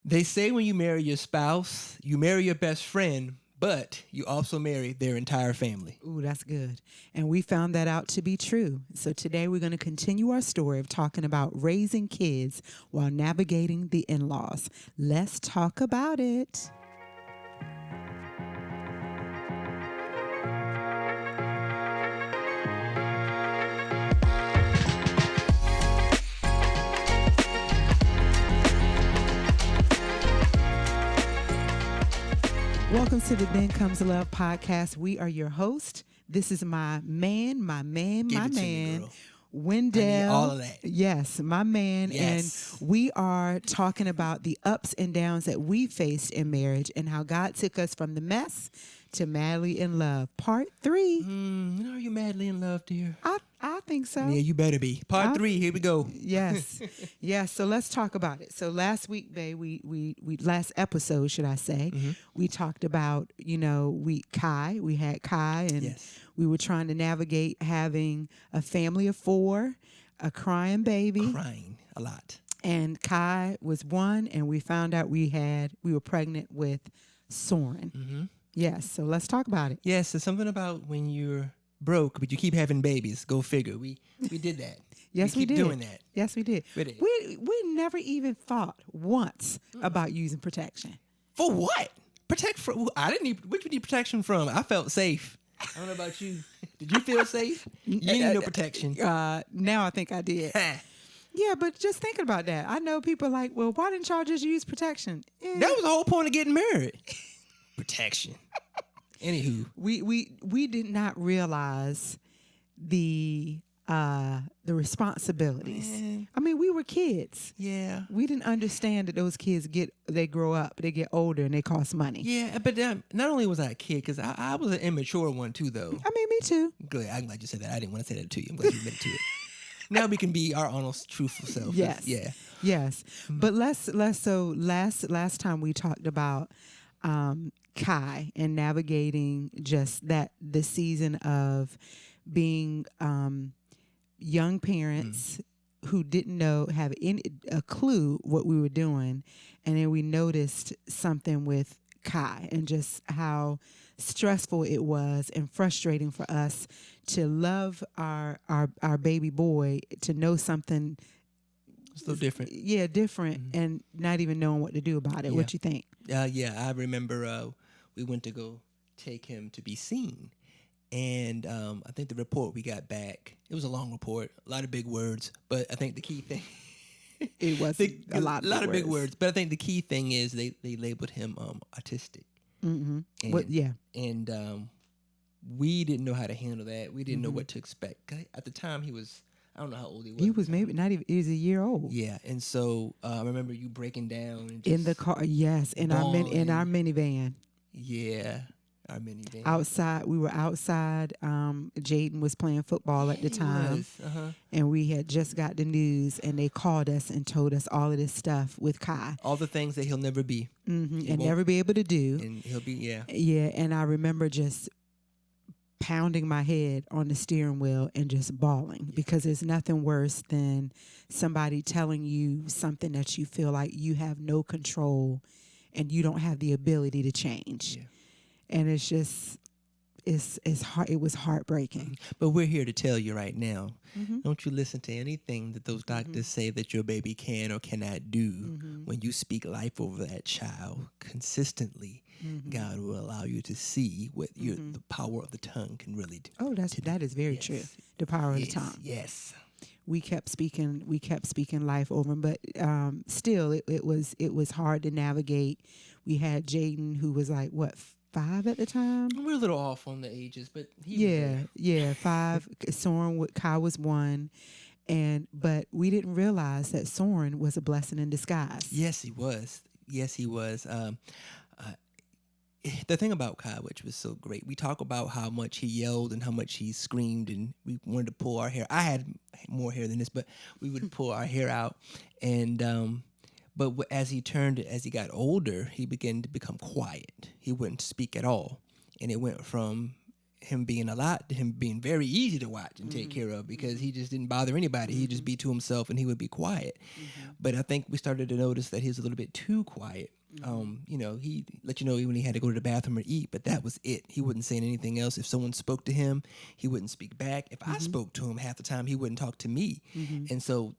They say when you marry your spouse, you marry your best friend, but you also marry their entire family. Ooh, that's good. And we found that out to be true. So today we're going to continue our story of talking about raising kids while navigating the in-laws. Let's talk about it. Welcome to the Then Comes Love podcast. We are your host. This is my man, Give it to me, girl. Wendell. I need all of that. Yes, my man. Yes. And we are talking about the ups and downs that we faced in marriage and how God took us from the mess to madly in love. Part 3. Are you madly in love, dear? I think so. Yeah, you better be. Part 3, here we go. Yes. Yes. So let's talk about it. So last week, babe, we last episode, should I say, we talked about, we had Kai, and Yes. we were trying to navigate having a family of 4, a crying baby. Crying a lot. And Kai was 1, and we found out we were pregnant with Soren. Mm-hmm. Yes. So let's talk about it. Yes, there's something about when you're broke, but you keep having babies. Go figure. We did that. Yes, we keep did. doing that. Yes, we did. We did. We never even thought once about using protection. For what? Protect from? I didn't need. What you need protection from? I felt safe. I don't know about you. Did you feel safe? You didn't need no protection. Now I think I did. Yeah, but just thinking about that, I know people are like, well, why didn't y'all just use protection? That was the whole point of getting married. Protection. Anywho, we did not realize the responsibilities. Man. I mean, we were kids. yeah. We didn't understand that those kids they grow up, they get older, and they cost money. Yeah, but not only was I a kid, because I was an immature one too, though. I mean, me too. Good. I'm glad you said that. I didn't want to say that to you. I'm glad you admitted to it. Now we can be our honest, truthful self. Yes. Yeah. Yes. But last time we talked about Kai and navigating just the season of being young parents who didn't have a clue what we were doing, and then we noticed something with Kai and just how stressful it was and frustrating for us to love our baby boy, to know something It's a little different. Yeah, different, and not even knowing what to do about it. Yeah. What you think? Yeah, I remember we went to go take him to be seen. And I think the report we got back, it was a long report, a lot of big words, but I think the key thing... It was a lot of big words. But I think the key thing is they labeled him autistic. Mm-hmm. And, yeah. And we didn't know how to handle that. We didn't know what to expect. At the time, he was... I don't know how old he was. He was maybe not even. He was a year old. Yeah, and so I remember you breaking down and In the car, yes, in our minivan. Yeah, our minivan. Outside, we were outside. Jaden was playing football at the time, and we had just got the news, and they called us and told us all of this stuff with Kai. All the things that he'll never be, and never be able to do. And he'll be, yeah. And I remember just pounding my head on the steering wheel and just bawling, because there's nothing worse than somebody telling you something that you feel like you have no control and you don't have the ability to change. Yeah. And it's just, it's hard. It was heartbreaking. But we're here to tell you right now, don't you listen to anything that those doctors say that your baby can or cannot do. When you speak life over that child consistently, God will allow you to see what the power of the tongue can really do. Oh, that is very true. The power of the tongue. Yes. We kept speaking life over him, but still it was hard to navigate. We had Jaden, who was like, what, 5 at the time? We're a little off on the ages, but yeah, 5. Soren, Kai was 1, but we didn't realize that Soren was a blessing in disguise. Yes, he was. The thing about Kai, which was so great, we talk about how much he yelled and how much he screamed, and we wanted to pull our hair. I had more hair than this, but we would pull our hair out. And but as he got older, he began to become quiet. He wouldn't speak at all, and it went from him being a lot to him being very easy to watch and take care of because he just didn't bother anybody. He'd just be to himself and he would be quiet. But I think we started to notice that he was a little bit too quiet. You know, he let you know when he had to go to the bathroom or eat, but that was it. He wouldn't say anything else. If someone spoke to him, he wouldn't speak back. If I spoke to him, half the time he wouldn't talk to me. And so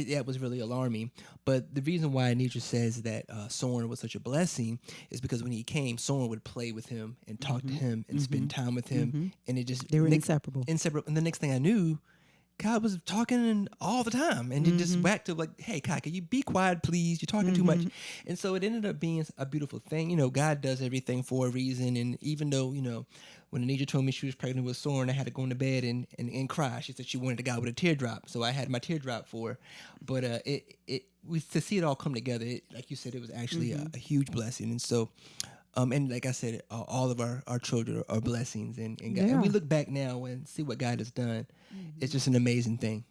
that was really alarming. But the reason why Anitra says that Soren was such a blessing is because when he came, Soren would play with him and talk to him and spend time with him. And it just... They were inseparable. And the next thing I knew, Kai was talking all the time, and it just back to like, hey, Kai, can you be quiet, please? You're talking too much. And so it ended up being a beautiful thing. You know, God does everything for a reason. And even though, you know, when Anitra told me she was pregnant with Soren, I had to go into bed and cry. She said she wanted a guy with a teardrop, so I had my teardrop for her. But to see it all come together, like you said, it was actually a huge blessing. And so... and like I said, all of our children are blessings, and God, and we look back now and see what God has done. It's just an amazing thing.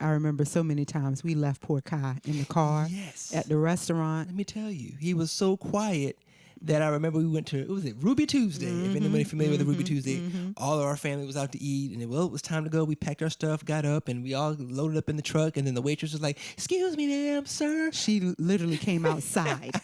I remember so many times we left poor Kai in the car at the restaurant. Let me tell you, he was so quiet that I remember we went to, what was it, Ruby Tuesday. If anybody familiar with the Ruby Tuesday, all of our family was out to eat, and it was time to go. We packed our stuff, got up, and we all loaded up in the truck, and then the waitress was like, "Excuse me, ma'am, sir." She literally came outside.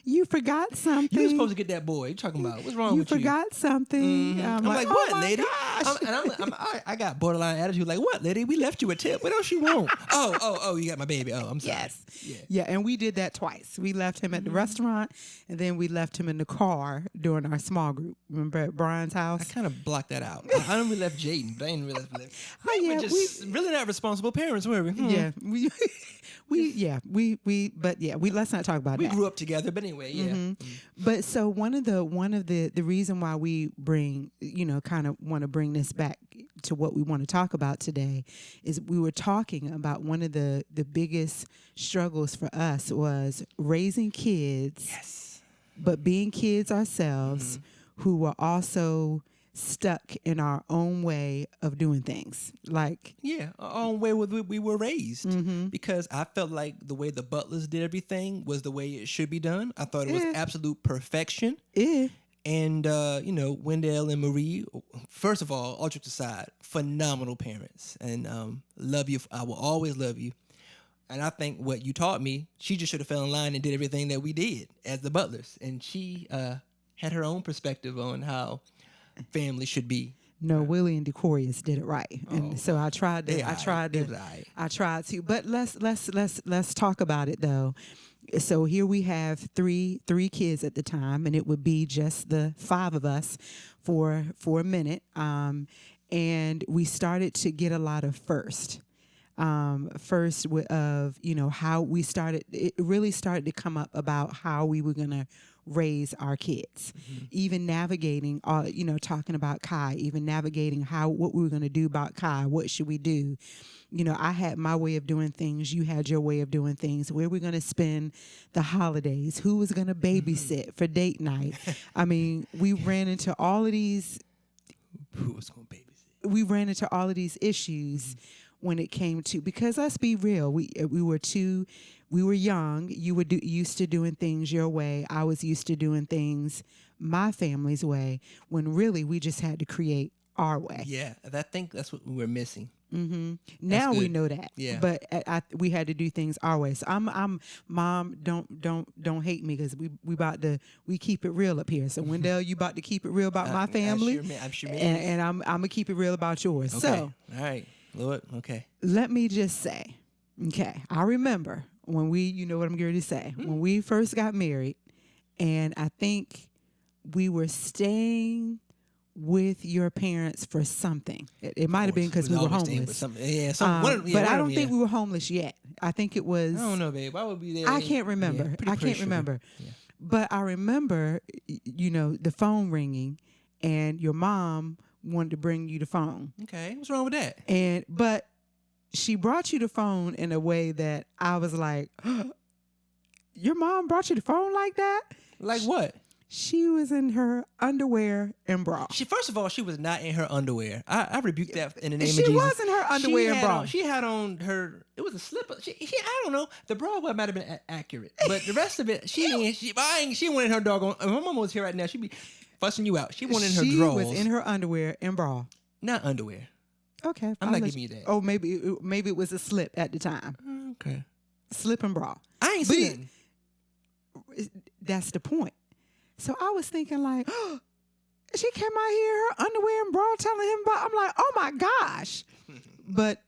You forgot something. You were supposed to get that boy. You talking about? What's wrong with you? You forgot something. I'm like, what, lady? I got borderline attitude. Like, what, lady? We left you a tip. What else you want? oh, you got my baby. Oh, I'm sorry. Yes. Yeah, and we did that twice. We left him at the restaurant, and then we left him in the car during our small group. Remember at Brian's house? I kind of blocked that out. I didn't really left Jaden, but I didn't realize we left. We were just really not responsible parents, were we? Yeah, we let's not talk about that. We grew up together, but anyway, But so one of the reason why we bring, kind of want to bring this back to what we want to talk about today is we were talking about one of the biggest struggles for us was raising kids, but being kids ourselves who were also stuck in our own way of doing things. Like, our own way we were raised. Because I felt like the way the Butlers did everything was the way it should be done. I thought it was absolute perfection. And Wendell and Marie, first of all jokes aside, phenomenal parents, and love you. I will always love you. And I think what you taught me, she just should have fell in line and did everything that we did as the Butlers. And she had her own perspective on how family should be. No, Willie and Decorius did it right, and so I tried to. But let's talk about it though. So here we have three kids at the time, and it would be just the five of us for a minute. And we started to get a lot of first of how we started. It really started to come up about how we were gonna raise our kids, even navigating talking about Kai, even navigating what we were going to do about Kai. What should we do? I had my way of doing things, you had your way of doing things, where we're going to spend the holidays, who was going to babysit for date night. I mean, we ran into all of these who was going to babysit. We ran into all of these issues when it came to, because let's be real, we were young. You were used to doing things your way. I was used to doing things my family's way, when really we just had to create our way. Yeah, I think that's what we were missing. Now we know that. Yeah. But we had to do things our way. So I'm Mom, don't hate me, because we keep it real up here. So Wendell, you about to keep it real about my family. I'm sure. And I'm gonna keep it real about yours. Okay. So all right, Lord. Okay. Let me just say, I remember when we, you know what I'm going to say, when we first got married, and I think we were staying with your parents for something. It might have been because we were homeless. But I don't think we were homeless yet. I think it was. I don't know, babe. I would be there. I can't remember. Yeah. But I remember, the phone ringing, and your mom wanted to bring you the phone. Okay, what's wrong with that? But she brought you the phone in a way that I was like, your mom brought you the phone like that? Like what? She was in her underwear and bra. First of all, she was not in her underwear. I rebuked that in the name of Jesus. Jesus. She was in her underwear and bra. She had on her, it was a slipper. I don't know. The bra might have been accurate. But the rest of it, she went in her doggone, if my mama was here right now, she'd be fussing you out. She wasn't in her She drawers. was in her underwear and bra. Not underwear. Okay. I'm not giving you that. Oh, maybe it was a slip at the time. Okay. Slip and bra. I ain't seen it. That's the point. So I was thinking like, oh, she came out here, her underwear and bra, telling him about. I'm like, oh my gosh. But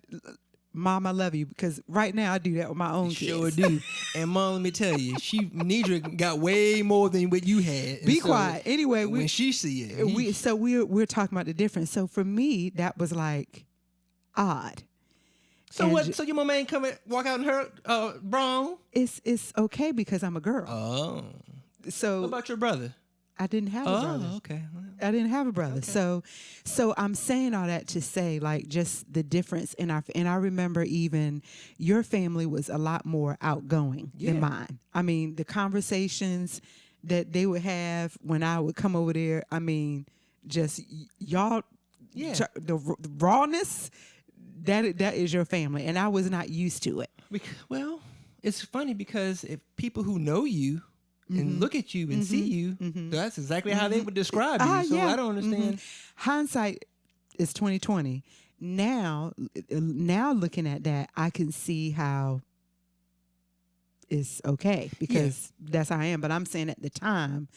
Mom, I love you, because right now I do that with my own kids. Sure do. And Mom, let me tell you, Nidra got way more than what you had. Be quiet. Anyway, when she see it, we're talking about the difference. So for me, that was like odd. So what? So your mama ain't walk out in her bra? It's okay because I'm a girl. Oh. So what about your brother? I didn't have a brother. Oh, okay. I didn't have a brother. Okay. So I'm saying all that to say, like, just the difference in and I remember even your family was a lot more outgoing than mine. I mean, the conversations that they would have when I would come over there, I mean, just y'all, the rawness, that is your family. And I was not used to it. Well, it's funny because if people who know you and look at you and see you, that's exactly how they would describe you. So I don't understand. Hindsight is 2020. Now looking at that, I can see how it's okay because that's how I am. But I'm saying at the time,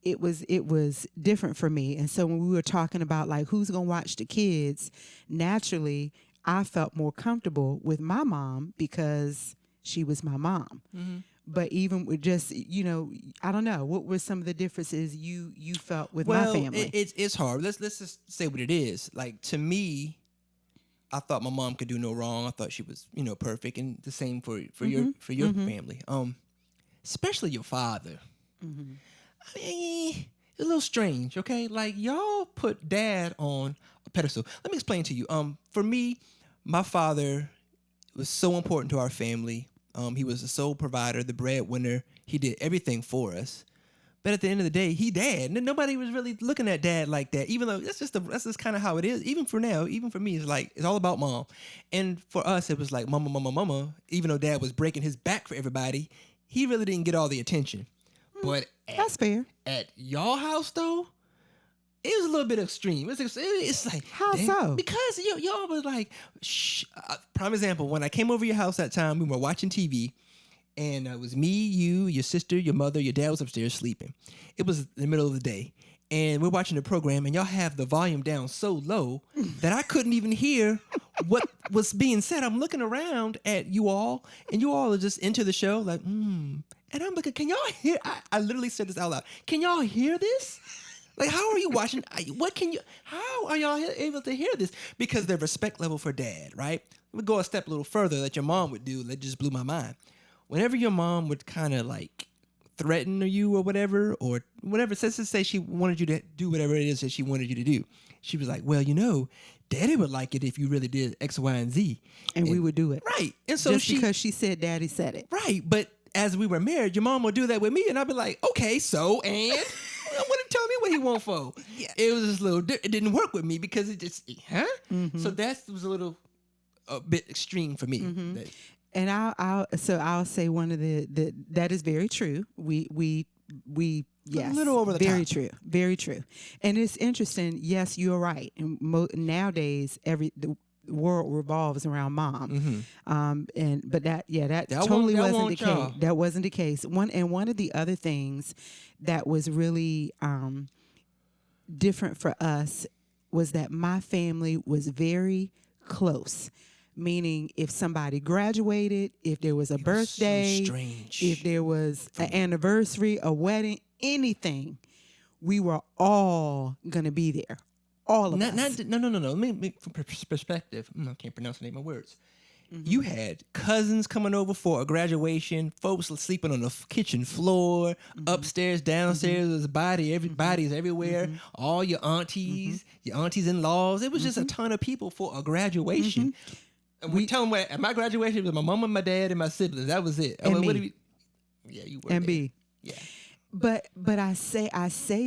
it was different for me. And so when we were talking about like who's gonna watch the kids, naturally I felt more comfortable with my mom because she was my mom. Mm-hmm. But even with just, I don't know, what were some of the differences you felt with my family? It's hard. Let's just say what it is. Like, to me, I thought my mom could do no wrong. I thought she was, perfect, and the same for your family. Especially your father. Mm-hmm. I mean, it's a little strange, okay? Like, y'all put Dad on a pedestal. Let me explain to you. For me, my father was so important to our family. He was the sole provider, the breadwinner. He did everything for us. But at the end of the day, he Dad. Nobody was really looking at Dad like that, even though that's just kind of how it is. Even for now, even for me, it's all about Mom. And for us, it was like mama, mama, mama. Even though Dad was breaking his back for everybody, he really didn't get all the attention. But that's fair. At y'all house, though, it was a little bit extreme. It's like, how so? Because y'all was like, prime example, when I came over your house that time, we were watching TV, and it was me, you, your sister, your mother, your dad was upstairs sleeping. It was the middle of the day, and we're watching the program, and y'all have the volume down so low that I couldn't even hear what was being said. I'm looking around at you all, and you all are just into the show, like, And I'm looking, can y'all hear? I literally said this out loud. Can y'all hear this? Like, how are you watching? How are y'all able to hear this? Because their respect level for Dad, right? We go a step a little further that your mom would do. That just blew my mind. Whenever your mom would kind of like threaten you or whatever, let's just say she wanted you to do whatever it is that she wanted you to do. She was like, well, Daddy would like it if you really did X, Y, and Z. And we would do it. Right. And so just because she said Daddy said it. Right. But as we were married, your mom would do that with me, and I'd be like, okay, so, and... What tell me what he want for? Yeah. It was just it didn't work with me because it just, Mm-hmm. So that was a bit extreme for me. Mm-hmm. And I'll say one of that is very true. We yes, a little over the very top. True, very true. And it's interesting. Yes, you're right. And nowadays, the world revolves around Mom. Mm-hmm. But that totally wasn't the case. That wasn't the case. One of the other things that was really different for us was that my family was very close. Meaning, if somebody graduated, if there was a birthday, so strange. If there was an anniversary, a wedding, anything, we were all gonna be there. All of us. No. Let me from perspective. I can't pronounce the name of my words. Mm-hmm. You had cousins coming over for a graduation, folks sleeping on the kitchen floor, upstairs, downstairs, there's everybody's everywhere, all your aunties, your aunties-in-laws. It was just a ton of people for a graduation. And we tell them at my graduation, it was my mom and my dad and my siblings. That was it. And me. You were and there. B. Yeah. But I say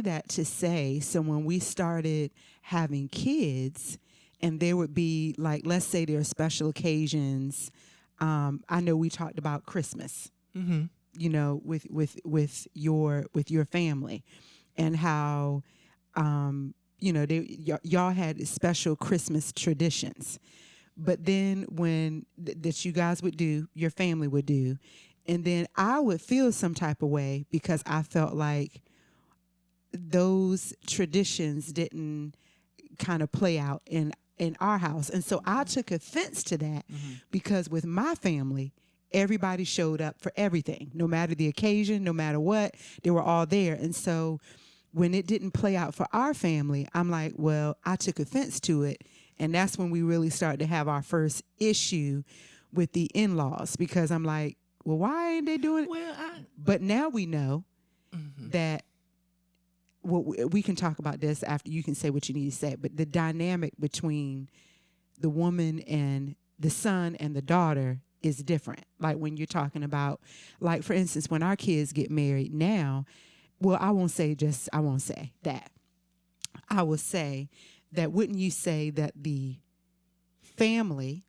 that to say, so when we started having kids, and there would be like, let's say there are special occasions. I know we talked about Christmas, with your family, and how, y'all had special Christmas traditions. But then when that you guys would do, your family would do, and then I would feel some type of way because I felt like those traditions didn't kind of play out in our house. And so I took offense to that because with my family, everybody showed up for everything, no matter the occasion, no matter what, they were all there. And so when it didn't play out for our family, I'm like, well, I took offense to it. And that's when we really started to have our first issue with the in-laws, because I'm like, well, why ain't they doing it? Well, but now we know that, well, we can talk about this after you can say what you need to say, but the dynamic between the woman and the son and the daughter is different. Like when you're talking about, like, for instance, when our kids get married now, well, I won't say that. I will say that, wouldn't you say that the family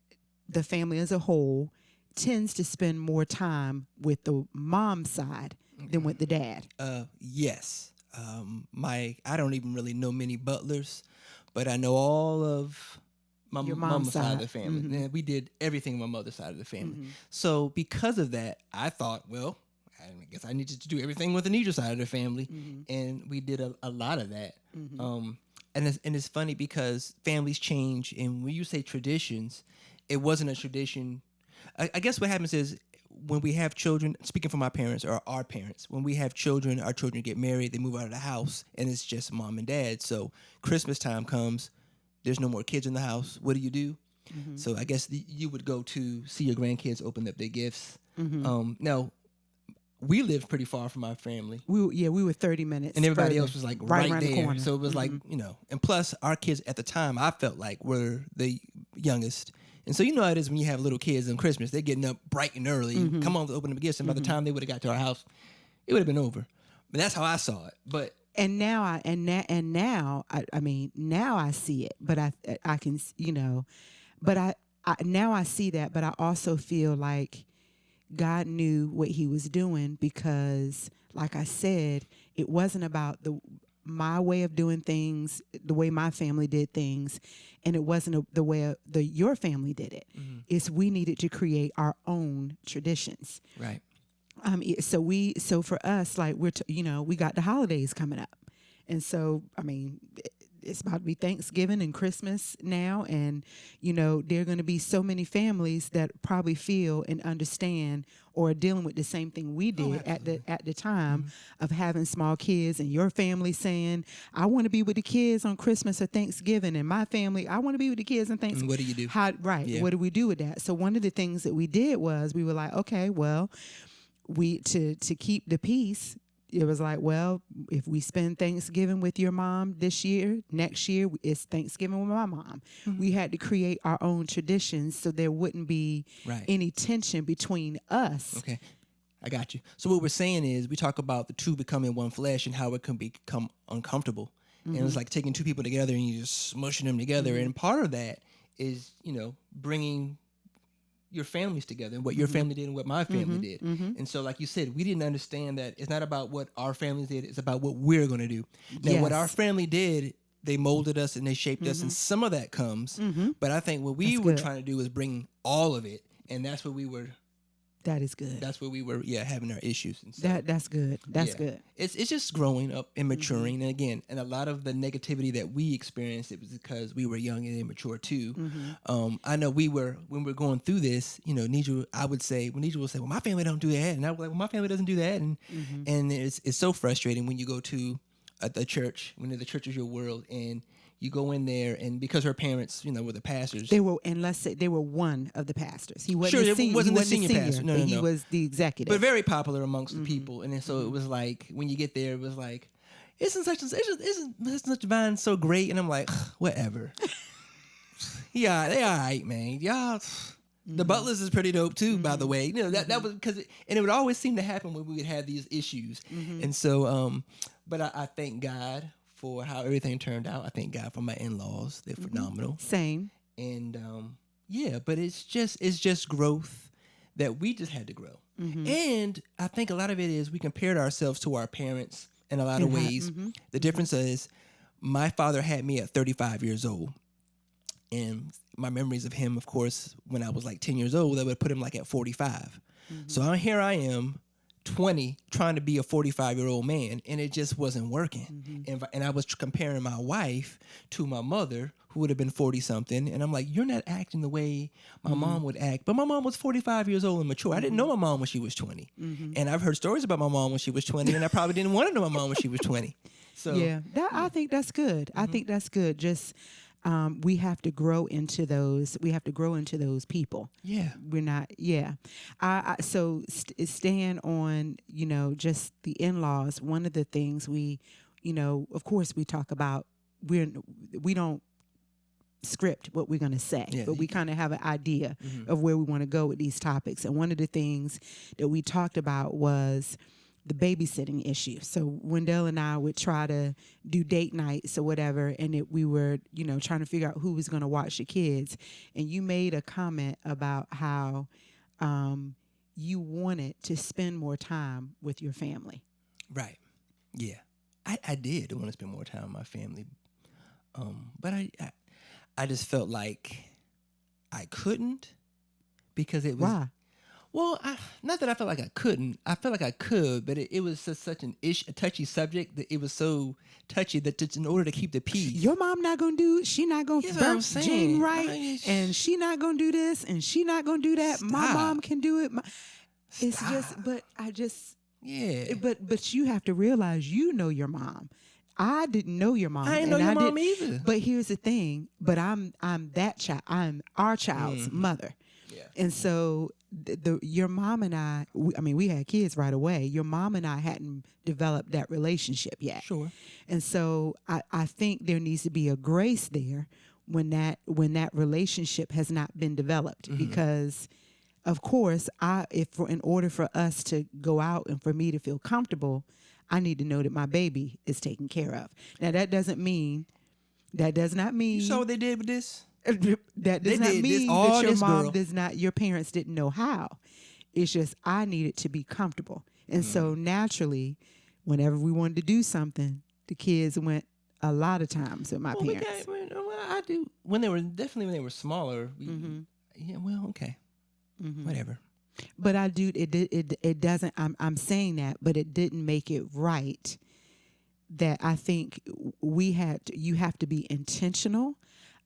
as a whole, tends to spend more time with the mom side than with the dad? Yes. I don't even really know many butlers, but I know all of my mama's side of the family. And we did everything on my mother's side of the family. So because of that, I thought, well, I guess I needed to do everything with the Nidra side of the family. And we did a lot of that. And it's funny because families change. And when you say traditions, it wasn't a tradition. I guess what happens is, when we have children, speaking for my parents or our parents, when we have children, our children get married, they move out of the house, and it's just mom and dad. So Christmas time comes, there's no more kids in the house. What do? So I guess you would go to see your grandkids open up their gifts. Now, we lived pretty far from our family. We were 30 minutes. And everybody else was like right around there. The corner. So it was like, and plus our kids at the time, I felt like were the youngest. And so you know how it is when you have little kids on Christmas. They're getting up bright and early. Come on to open the gifts. And by the time they would have got to our house, it would have been over. But that's how I saw it. But now I see it. But I can, but I now I see that. But I also feel like God knew what he was doing, because, like I said, it wasn't about my way of doing things, the way my family did things, and it wasn't the way your family did it. It's we needed to create our own traditions. Right. So for us, like we got the holidays coming up, and so it's about to be Thanksgiving and Christmas now, and there are going to be so many families that probably feel and understand or are dealing with the same thing we did at the time of having small kids, and your family saying, I want to be with the kids on Christmas or Thanksgiving, and my family, I want to be with the kids on Thanksgiving. And what do you do? What do we do with that? So one of the things that we did was we were like, okay, well, to keep the peace, it was like, well, if we spend Thanksgiving with your mom this year, next year it's Thanksgiving with my mom. We had to create our own traditions so there wouldn't be any tension between us. Okay, I got you. So what we're saying is, we talk about the two becoming one flesh and how it can become uncomfortable. And it's like taking two people together and you just smushing them together. And part of that is, bringing your families together, and what your family did and what my family did. And so, like you said, we didn't understand that it's not about what our families did, it's about what we're going to do. Now, what our family did, they molded us and they shaped us, and some of that comes. But I think what we were trying to do is bring all of it, and that's what we were. That is good. That's where we were, having our issues. And so, that's good. That's good. It's just growing up and maturing. And again, and a lot of the negativity that we experienced, it was because we were young and immature too. I know when we're going through this, Nidra, I would say, when Nidra will say, well, my family don't do that. And I was like, well, my family doesn't do that. And it's so frustrating when you go to a church, when the church is your world, and you go in there, and because her parents, were the pastors. They were, and let's say they were one of the pastors. He wasn't wasn't the senior pastor. No, he was the executive. But very popular amongst the people. And then, so it was like, when you get there, it was like, isn't such divine so great? And I'm like, whatever. Yeah, they all right, man. Y'all. The Butlers is pretty dope too, by the way. That was because, and it would always seem to happen when we would have these issues. And so, but I thank God for how everything turned out. I thank God for my in-laws. They're phenomenal. Same. And but it's just growth that we just had to grow. And I think a lot of it is we compared ourselves to our parents in a lot of ways. The difference is my father had me at 35 years old. And my memories of him, of course, when I was like 10 years old, that would put him like at 45. So here I am, 20, trying to be a 45-year-old man, and it just wasn't working. And I was comparing my wife to my mother, who would have been 40-something, and I'm like, you're not acting the way my mom would act. But my mom was 45 years old and mature. I didn't know my mom when she was 20. And I've heard stories about my mom when she was 20, and I probably didn't want to know my mom when she was 20. So I think that's good. I think that's good. Just we have to grow into those. We have to grow into those people. Yeah, we're not. Yeah, so stand on just the in-laws. One of the things we, of course, we talk about. We don't script what we're going to say, but we kind of have an idea of where we want to go with these topics. And one of the things that we talked about was the babysitting issue. So Wendell and I would try to do date nights or whatever, and we were, trying to figure out who was going to watch the kids. And you made a comment about how you wanted to spend more time with your family. Right. Yeah, I did want to spend more time with my family, but I just felt like I couldn't because it was. Why? Well, not that I felt like I couldn't. I felt like I could, but it was such a touchy subject that it was so touchy that just in order to keep the peace. Your mom not going to do, she not going to burn Jean right, and she not going to do this, and she not going to do that. Stop. My mom can do it. It's just, but I just, yeah. But you have to realize you know your mom. I didn't know your mom. I didn't know your mom either. But here's the thing. But I'm that child. I'm our child's mother. Yeah. And so your mom and I mean, we had kids right away. Your mom and I hadn't developed that relationship yet. Sure. And so I think there needs to be a grace there when that relationship has not been developed, because of course, in order for us to go out and for me to feel comfortable, I need to know that my baby is taken care of. Now that does not mean. You saw what they did with this? That does not mean that your mom does not, your parents didn't know how. It's just I needed to be comfortable. And so naturally, whenever we wanted to do something, the kids went a lot of times with my parents. I do. When they were smaller. Yeah, well, okay. Whatever. But I do, it doesn't, I'm saying that, but it didn't make it right that I think you have to be intentional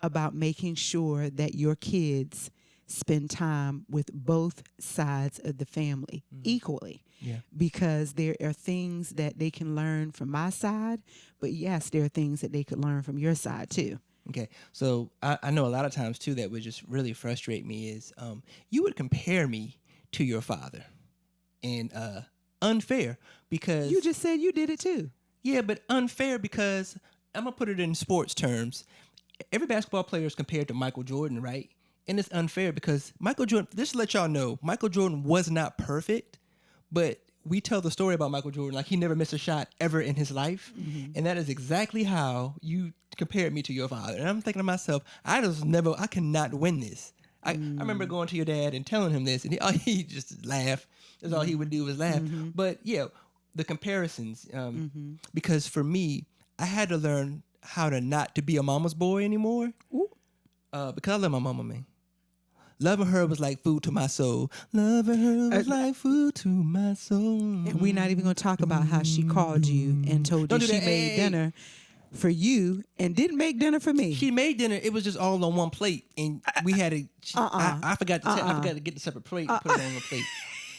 about making sure that your kids spend time with both sides of the family equally. Yeah. Because there are things that they can learn from my side, but yes, there are things that they could learn from your side too. Okay, so I know a lot of times too that would just really frustrate me is you would compare me to your father, and unfair because you just said you did it too. Yeah, but unfair because I'm gonna put it in sports terms. Every basketball player is compared to Michael Jordan, right? And it's unfair because Michael Jordan, just to let y'all know, Michael Jordan was not perfect, but we tell the story about Michael Jordan like he never missed a shot ever in his life. And that is exactly how you compared me to your father. And I'm thinking to myself, I cannot win this. I remember going to your dad and telling him this, and he just laughed. That's all he would do was laugh. But yeah, the comparisons, because for me, I had to learn how to not to be a mama's boy anymore. Because I love my mama, man. Loving her was like food to my soul. Loving her was like food to my soul. And we're not even going to talk about how she called you and told you she made dinner for you and didn't make dinner for me. She made dinner. It was just all on one plate, and we had to. I forgot to get the separate plate and put it on the plate.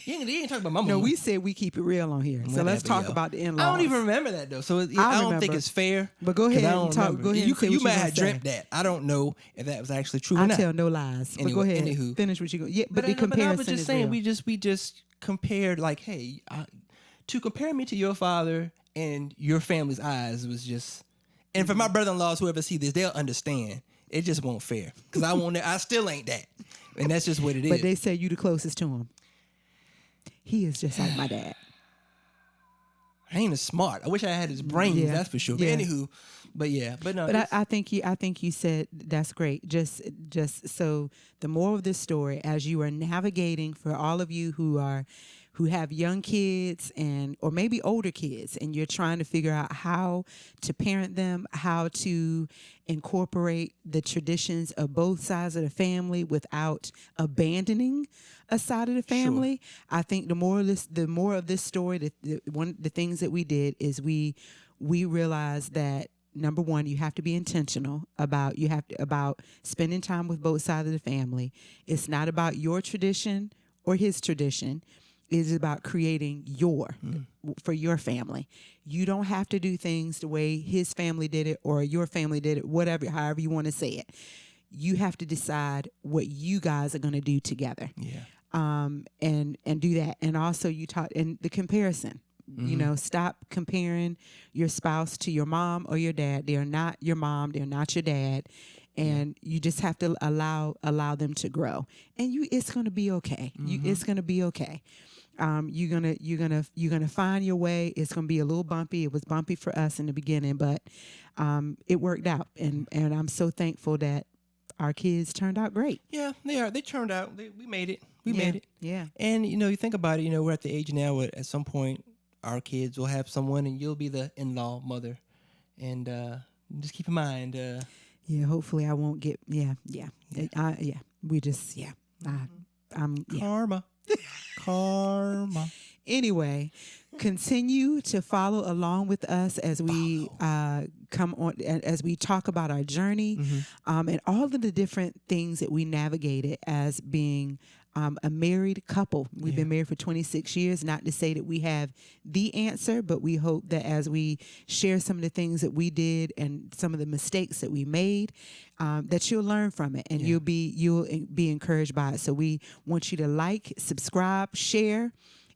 You ain't talking about my mama. No, we said we keep it real on here. So let's talk about the in-laws. I don't even remember that though. So I don't think it's fair. But go ahead and talk. Go ahead. You might have dreamt that. I don't know if that was actually true or not. I tell no lies. But go ahead. Finish what you go. Yeah, but the comparison. I was just saying we just compared like, hey, to compare me to your father and your family's eyes was just. And for my brother-in-laws, whoever see this, they'll understand. It just won't fair because I still ain't that, and that's just what it is. But they say you the closest to him. He is just like my dad. I ain't as smart. I wish I had his brains. That's for sure. But anywho, but no. But I think you said that's great. Just so the moral of this story, as you are navigating, for all of you who who have young kids or maybe older kids, and you're trying to figure out how to parent them, how to incorporate the traditions of both sides of the family without abandoning a side of the family. Sure. I think the more of this story, the things that we did is we realized that, number one, you have to be intentional about spending time with both sides of the family. It's not about your tradition or his tradition. It's about creating for your family. You don't have to do things the way his family did it or your family did it, whatever, however you want to say it. You have to decide what you guys are going to do together. Yeah. And do that. And also you taught in the comparison. Mm-hmm. Stop comparing your spouse to your mom or your dad. They are not your mom. They're not your dad. And you just have to allow them to grow. And it's going to be okay. Mm-hmm. It's going to be okay. You're gonna find your way. It's gonna be a little bumpy. It was bumpy for us in the beginning, but it worked out. And I'm so thankful that our kids turned out great. Yeah, they are. They turned out. We made it. We made it. Yeah. And you think about it. We're at the age now where at some point our kids will have someone, and you'll be the in-law mother. And just keep in mind. Yeah. Hopefully, I won't get. Yeah. We just. Yeah. I'm. Yeah. Karma. Anyway, continue to follow along with us as we come on, as we talk about our journey, and all of the different things that we navigated as being a married couple. We've been married for 26 years. Not to say that we have the answer, but we hope that as we share some of the things that we did and some of the mistakes that we made, that you'll learn from it and you'll be encouraged by it. So we want you to like, subscribe, share,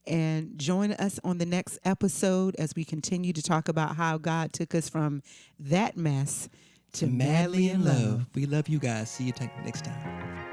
and join us on the next episode as we continue to talk about how God took us from that mess to madly in love. We love you guys. See you next time.